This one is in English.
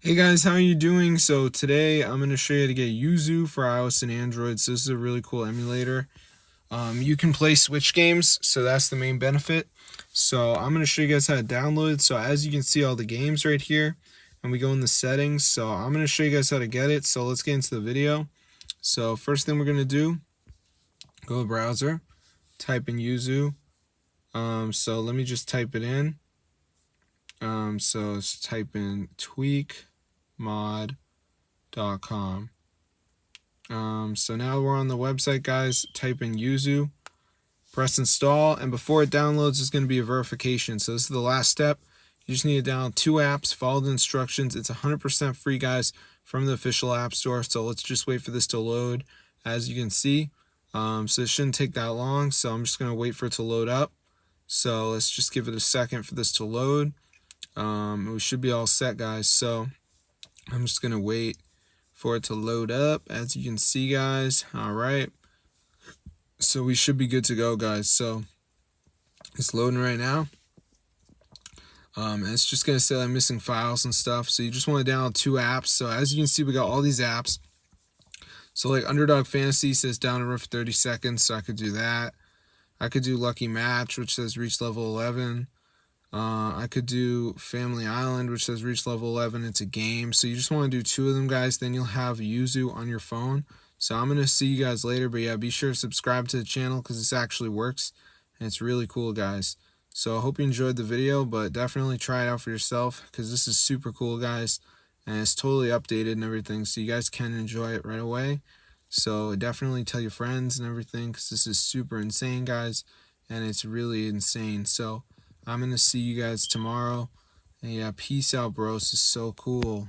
Hey guys, how are you doing? So today I'm going to show you how to get Yuzu for iOS and Android. So this is a really cool emulator. You can play Switch games, so that's the main benefit. So I'm going to show you guys how to download it. So as you can see all the games right here, and we go in the settings. So I'm going to show you guys how to get it. So let's get into the video. So first thing we're going to do, go to browser, type in Yuzu. So let me just type it in. So let's type in tweakmod.com. So now we're on the website, guys. Type in Yuzu, press install, and before it downloads, there's going to be a verification. So this is the last step. You just need to download 2 apps, follow the instructions. It's 100% free, guys, from the official app store. So let's just wait for this to load. As you can see, so it shouldn't take that long. So I'm just going to wait for it to load up. So let's just give it a second for this to load. We should be all set, guys. So I'm just going to wait for it to load up, as you can see, guys. All right, so we should be good to go, guys. So it's loading right now. And it's just gonna say I'm missing files and stuff. So you just want to download 2 apps. So as you can see, we got all these apps. So like Underdog Fantasy says download for 30 seconds, so I could do that. I could do Lucky Match, which says reach level 11. I could do Family Island, which says reach level 11. It's a game. So you just want to do 2 of them, guys. Then you'll have Yuzu on your phone. So I'm going to see you guys later. But yeah, be sure to subscribe to the channel because this actually works. And it's really cool, guys. So I hope you enjoyed the video, but definitely try it out for yourself because this is super cool, guys. And it's totally updated and everything. So you guys can enjoy it right away. So definitely tell your friends and everything because this is super insane, guys. And it's really insane. So I'm going to see you guys tomorrow. And yeah, peace out, bros. This is so cool.